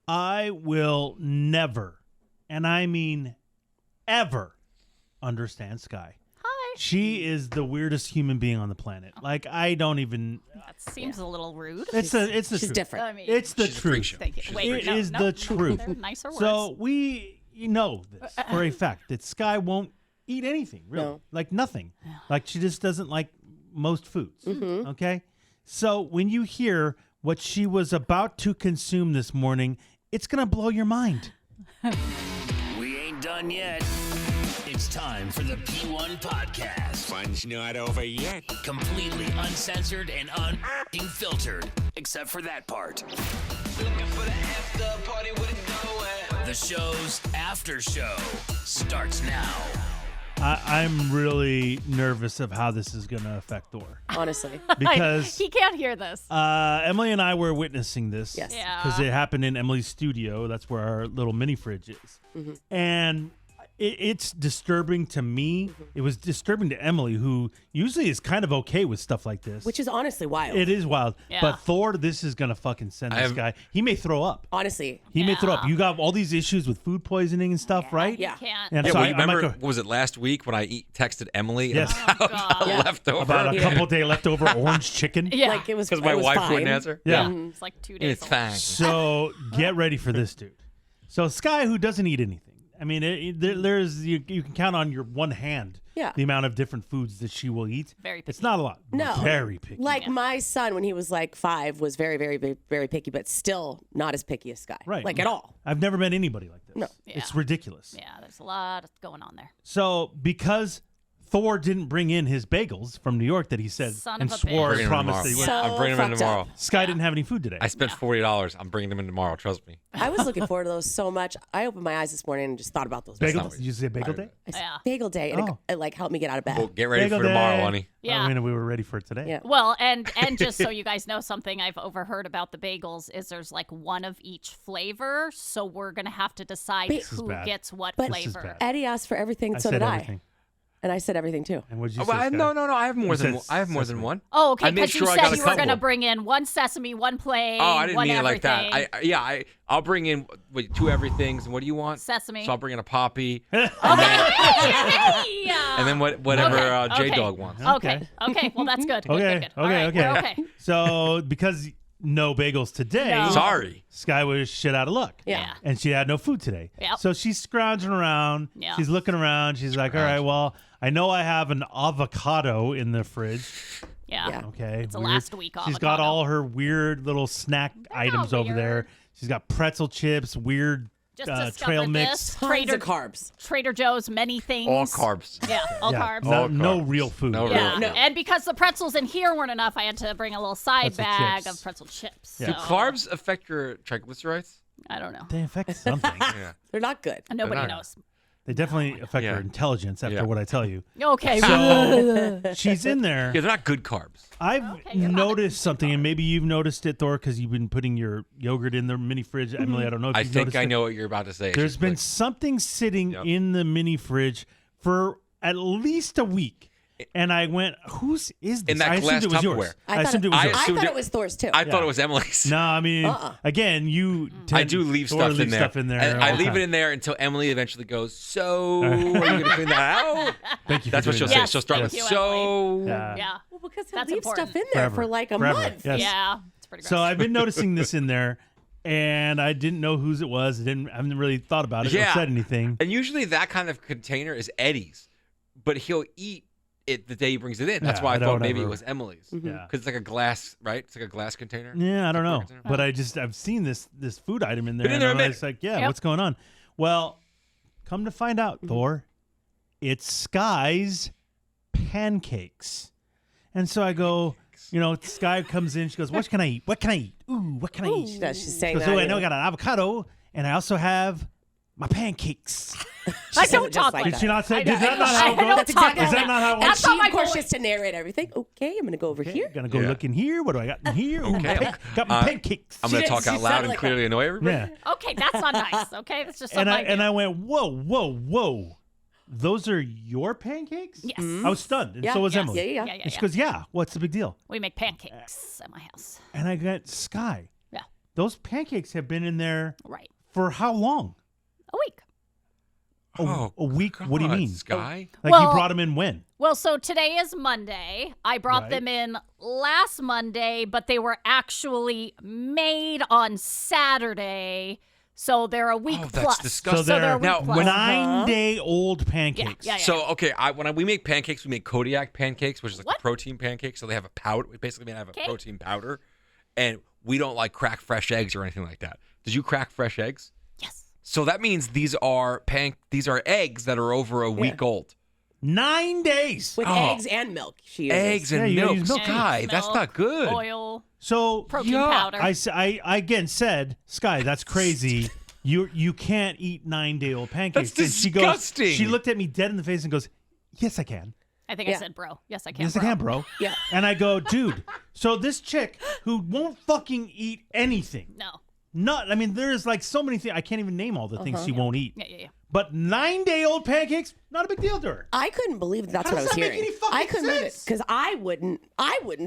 I will never, and I mean ever, understand Sky. Hi. She is the weirdest human being on the planet. Like, I don't even... That seems a little rude. It's the She's truth. different. I mean, It's the She's a truth. freak show. Thank you. She's Wait, a It freak is no, the no, truth. they're nicer words. So you know this for a fact that Sky won't eat anything, really. No. Like nothing. Like she just doesn't like most foods. Mm-hmm. Okay? So when you hear what she was about to consume this morning, it's going to blow your mind. We ain't done yet. It's time for the P1 Podcast. Fun's not over yet. Completely uncensored and unfiltered, except for that part. Looking for the after party with it going. The show's after show starts now. I'm really nervous of how this is going to affect Thor. Honestly. Because he can't hear this. Emily and I were witnessing this. Yes. Yeah. Because it happened in Emily's studio. That's where our little mini fridge is. Mm-hmm. And it's disturbing to me. Mm-hmm. It was disturbing to Emily, who usually is kind of okay with stuff like this. Which is honestly wild. It is wild. Yeah. But Thor, this is going to fucking send this guy. He may throw up. Honestly. He may throw up. Yeah. You got all these issues with food poisoning and stuff, right? Yeah. Can't. And Yeah, so well, I you might remember, go what was it, last week when I texted Emily Yes. about God. Yeah. leftover? about a couple day leftover orange chicken. Yeah. Like it was Because my it was wife fine. wouldn't answer. Yeah. It's like 2 days It's old. fine. So get ready for this, dude. So Sky, who doesn't eat anything. I mean, there's you can count on your one hand the amount of different foods that she will eat. Very picky. It's not a lot. No. Very picky. Like my son, when he was like 5, was very, very, very, very picky, but still not as picky as Sky. Right. Like at all. I've never met anybody like this. No. It's Yeah. ridiculous. Yeah, there's a lot going on there. So because Thor didn't bring in his bagels from New York that he said Son and of a swore bitch. and promised that he So would, I'm bringing them in fucked tomorrow. up. Sky didn't have any food today. I spent $40. I'm bringing them in tomorrow. Trust me. I was looking forward to those so much. I opened my eyes this morning and just thought about those. Bagel? myself. Did you say bagel day? I said, Yeah. Bagel day, and Oh. it like helped me get out of bed. Well, get ready Bagel for tomorrow, day. honey. Yeah. I mean, we were ready for it today. Yeah. Well, and just so you guys know something I've overheard about the bagels is there's like one of each flavor, so we're gonna have to decide This is who bad. gets what But- This is flavor. bad. Eddie asked for everything, I so said did everything. I. And I said everything too. And what did you Oh, say, well, Sky? no. I have more You than said I have more than sesame. one. Oh, okay, I made because sure you I said got a you were gonna couple. bring in one sesame, one plain, Oh, I didn't one mean it like everything. that. I'll bring in two everythings. And what do you want? Sesame. So I'll bring in a poppy, Hey! and then whatever Okay, J Dog wants. Okay. Well, that's good. Good, Okay, good, good. All right, okay. we're okay. So because no bagels today, No. Sorry. Sky was shit out of luck. Yeah. And she had no food today. Yep. So she's scrounging around. Yeah. She's looking around. She's like, all right, well, I know I have an avocado in the fridge. Yeah. Yeah. Okay. It's a weird. last week She's got avocado. all her weird little snack items over there. weird. She's got pretzel chips, weird Just trail discovered mix. this. Tons of carbs. Trader Joe's, many things. All carbs. Yeah, all Yeah, carbs. No, All no carbs. real food. No Yeah, real No. and because the pretzels in here weren't enough, I had to bring a little side Pretzel bag chips. of pretzel chips. Yeah. Do So, carbs affect your triglycerides? I don't know. They affect something. Yeah. They're not good. Nobody not. knows. They definitely affect Yeah. her intelligence after Yeah. what I tell you. Okay. So she's in there. Yeah, they're not good carbs. I've you're not noticed something, and maybe you've noticed it, Thor, because you've been putting your yogurt in the mini fridge. Emily, I don't know if I you've think noticed I it. know what you're about to say. It's There's just been like- something sitting Yep. in the mini fridge for at least a week. And I went, whose is this? In that I assumed glass it was yours. Tupperware. I assumed it was I yours. I assumed thought it- it was Thor's too. I thought it was Emily's. No, I mean, again, you tend, I do leave Thor stuff leaves in there. stuff in there. And all I the leave time. it in there until Emily eventually goes, so are you going to clean that out? Thank you. That's for what she'll doing say. Yes, She'll start thank with, you, so. that. Yeah. Well, because he'll That's leave important. stuff in there Forever. for like a Forever. month. Yes. Yeah. It's pretty gross. So I've been noticing this in there, and I didn't know whose it was. I haven't really thought about it or Yeah. said anything. And usually that kind of container is Eddie's, but he'll eat it the day he brings it in. That's Yeah, why I I thought don't maybe it ever- was Emily's. Mm-hmm. Yeah. Because it's like a glass, right? It's like a glass container. Yeah, I don't know, container. but I've seen this food item in there, Been in and there a I minute. was like, yeah, Yep. what's going on? Well, come to find out, Thor, it's Sky's pancakes, and so I go, Sky comes in, she goes, what can I eat? What can I eat? Ooh, what can I eat? She does. She's She saying goes, that. oh, I know I got an avocado, and I also have my pancakes. I says don't it just talk like like Did she not say? I Did that not I how it don't goes? That's talk exactly Is like that not how it And went? she, not my of course, voice. just to narrate everything. Okay, I'm going to go over here. Gonna go Yeah. look in here. What do I got in here? Ooh, Okay. got my pancakes. I'm going to She talk did- out she loud sounded and like clearly annoy everybody. Yeah. Okay, that's not nice. Okay, that's just And something I do. went, whoa. Those are your pancakes? Yes. I was stunned, and Yeah, so was yes, Emily. yeah. And she goes, yeah, what's the big deal? We make pancakes at my house. And I got Sky. Yeah. those pancakes have been in there Right. for how long? A week. A week? What do you God, mean? Sky? Like Well- you brought them in when? Well, so today is Monday. I brought Right. them in last Monday, but they were actually made on Saturday. So they're a week Oh, plus. that's disgusting. So they're a week Now, plus. when 9-day-old pancakes. Yeah. So okay, when we make pancakes, we make Kodiak pancakes, which is like What? a protein pancake. So they have a powder. We basically have a Okay. protein powder, and we don't like crack fresh eggs or anything like that. Did you crack fresh eggs? Yes. So that means these are eggs that are over a week old. 9 days. With Oh. eggs and milk. She uses. Eggs Yeah, and you gotta milk. use milk. Sky, Eggs, that's milk, not good. Oil, So protein Yuck. powder. I again said, Sky, that's crazy. You can't eat 9-day-old pancakes. That's And disgusting. She looked at me dead in the face and goes, "Yes, I can. I think I Yeah. said bro. Yes, I can. Yes, bro. I can, bro." Yeah. And I go, "Dude, so this chick who won't fucking eat anything. No. I mean, there's like so many things. I can't even name all the things she won't eat. Yeah. But 9-day-old pancakes, not a big deal to her. I couldn't believe that's How what I does was that make hearing. any fucking I couldn't believe it sense? because I wouldn't.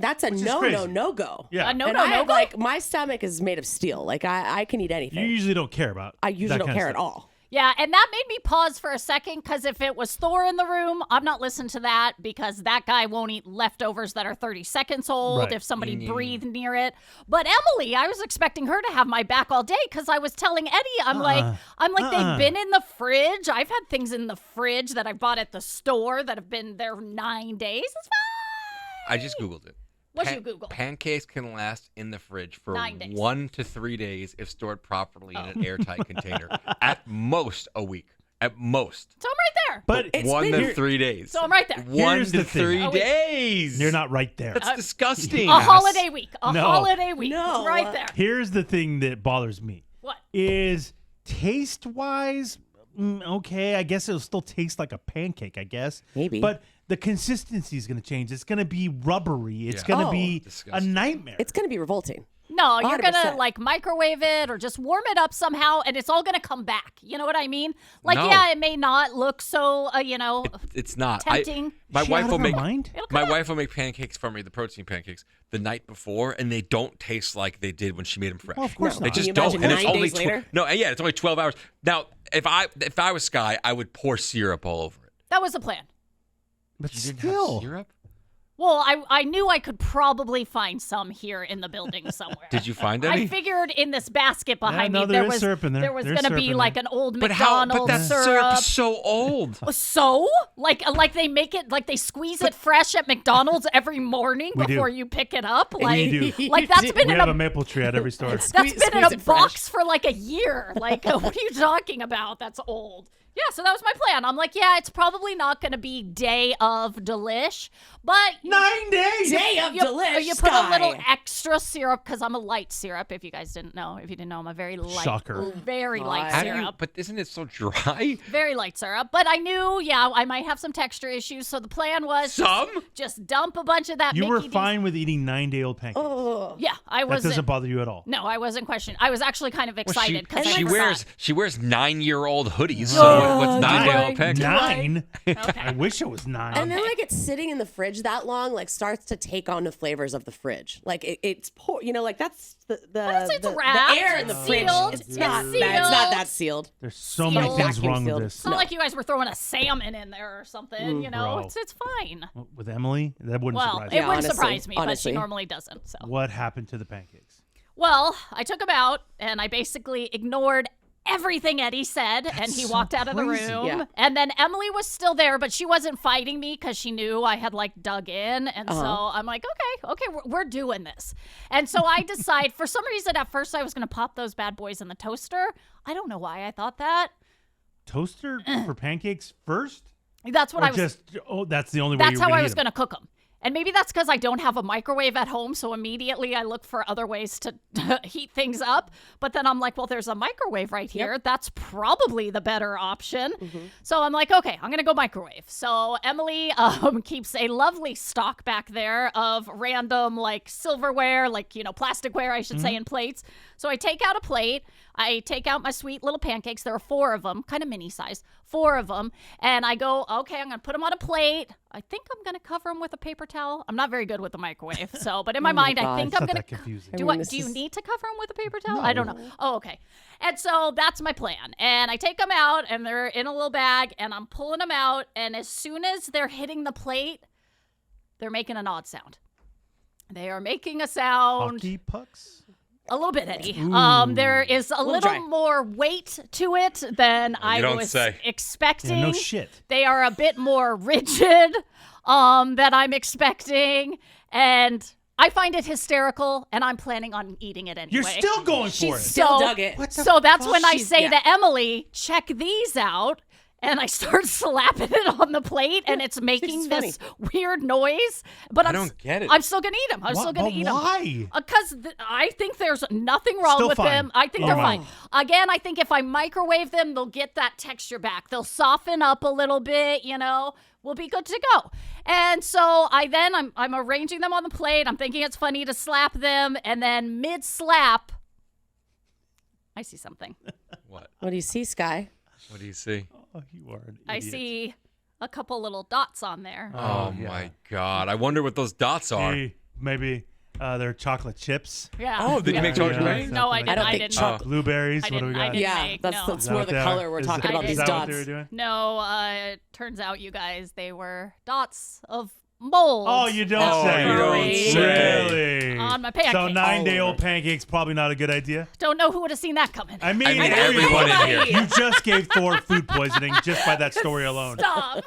That's a Which is no crazy. go. Yeah. No, and no, I no have, go. like my stomach is made of steel. Like I can eat anything. You usually don't care about. I usually that don't kind of care at stuff. all. Yeah, and that made me pause for a second because if it was Thor in the room, I'm not listening to that because that guy won't eat leftovers that are 30 seconds old Right. if somebody breathed near it. But Emily, I was expecting her to have my back all day because I was telling Eddie, I'm like, they've been in the fridge. I've had things in the fridge that I bought at the store that have been there 9 days. It's fine. I just Googled it. What'd you Google? Pancakes can last in the fridge for 9 days. 1 to 3 days if stored properly in an airtight container. At most, a week. At most. So I'm right there. But It's 1 been to here- 3 days. So I'm right there. 1 Here's to the thing. 3 Oh, wait. days. you're not right there. That's disgusting. A holiday week. A No. holiday week. No. Right there. Here's the thing that bothers me. What? Is taste-wise, okay, I guess it'll still taste like a pancake, I guess. Maybe. But the consistency is going to change. It's going to be rubbery. It's Yeah. going to Oh. be a Disgusting. nightmare. It's going to be revolting. No, you're gonna 100%. like microwave it or just warm it up somehow, and it's all gonna come back. You know what I mean? Like, No. yeah, it may not look so, It's not. tempting. My Is she wife out will of her make mind? It'll come my back. wife will make pancakes for me, the protein pancakes, the night before, and they don't taste like they did when she made them fresh. Well, of course No. not. They Can just you don't. imagine And it's 9 only days later? no, yeah, it's only 12 hours. Now, if I was Sky, I would pour syrup all over it. That was the plan. But You didn't still. have syrup? Well, I knew I could probably find some here in the building somewhere. Did you find any? I figured in this basket behind no, me there there is was syrup in there. was There's gonna syrup be in like there. an old but how? McDonald's But that syrup syrup. is so old. So, like they make it like they squeeze it fresh at McDonald's every morning We do. before you pick it up. We Like, do. like that's been We in have a a maple tree at every store. That's been in Squeeze a it fresh. box for like a year. Like, what are you talking about? That's old. Yeah, so that was my plan. I'm like, yeah, it's probably not going to be day of delish, but 9 days. Day of delish. you put a little Sky. extra syrup because I'm a light syrup. If you guys didn't know, I'm a very light, Shocker. very light How do you, syrup. but isn't it so dry? Very light syrup, but I knew, I might have some texture issues. So the plan was Some? just dump a bunch of that. You were Mickey D's. fine with eating 9-day-old pancakes. Yeah, I That wasn't. doesn't bother you at all. No, I wasn't questioning. I was actually kind of excited because she I wears forgot. she wears 9-year-old hoodies. Oh, So what's do 9-day-old I? pancakes? 9? Okay. I wish it was 9. And then like it's sitting in the fridge that long, like starts to take on the flavors of the fridge. Like it's pour, like that's the it's the wrapped, air in the it's fridge. sealed, It's it's not sealed. that sealed. There's so many Sealed. things Vacuum wrong with sealed. this. It's not like you guys were throwing a salmon in there or something, bro. It's fine. With Emily, that wouldn't Well, surprise it me. Yeah, wouldn't honestly, surprise me, but honestly. she normally doesn't. So, What happened to the pancakes? well, I took him out and I basically ignored everything Eddie said, and he so walked out of the crazy. room. Yeah. And then Emily was still there, but she wasn't fighting me because she knew I had like dug in. And so I'm like, okay, we're doing this. And so I decide, for some reason, at first I was going to pop those bad boys in the toaster. I don't know why I thought that. Toaster for pancakes first? That's what Or I was. just, that's the only way That's you how were I eat was them? going to cook them. And maybe that's because I don't have a microwave at home, so immediately I look for other ways to heat things up. But then I'm like, well, there's a microwave right here. That's probably the better option. So I'm like, okay, I'm going to go microwave. So Emily keeps a lovely stock back there of random like silverware, like, plasticware, I should say, and plates. So I take out a plate. I take out my sweet little pancakes. There are 4 of them, kind of mini size, 4 of them. And I go, okay, I'm going to put them on a plate. I think I'm going to cover them with a paper towel. I'm not very good with the microwave. So, but in my mind, I God. think It's I'm not going that confusing. to. Do you need to cover them with a paper towel? I don't know. Oh, okay. And so that's my plan. And I take them out, and they're in a little bag, and I'm pulling them out. And as soon as they're hitting the plate, they're making an odd sound. They are making a sound. Hockey pucks? A little bit, Eddie. There is a little dry. more weight to it than I don't was say. expecting. Yeah, no shit. They are a bit more rigid than I'm expecting. And I find it hysterical, and I'm planning on eating it anyway. You're still going for it. Still dug it. So that's when I She's- say yeah. to Emily, check these out. And I start slapping it on the plate, and it's making funny. this weird noise. But I I'm don't get it. I'm still gonna eat them. I'm still gonna But eat them. why? Because I think there's nothing wrong Still with fine. them. I think In they're your fine. mind. Again, I think if I microwave them, they'll get that texture back. They'll soften up a little bit, we'll be good to go. And so I'm arranging them on the plate. I'm thinking it's funny to slap them. And then mid-slap, I see something. What? What do you see, Sky? What do you see? Oh, you are an I idiot. see a couple little dots on there. Oh, yeah. my God. I wonder what those dots are. Hey, maybe they're chocolate chips. Yeah. Oh, did you make chocolate Yeah. rain? No, I Something didn't. don't I think didn't. chocolate- Blueberries. I What do we didn't- I got? didn't. Yeah, make, that's no. that's Is that more what the they are? color we're Is talking that- about. I These is that what dots. they were doing? No, it turns out, you guys, they were dots of mold. Oh, you don't Oh, say. you don't say. Really? On my pancakes. So All 9-day-old pancakes probably not a good idea. Don't know who would have seen that coming. I mean everyone in here. You just gave Thor food poisoning just by that story alone. Stop.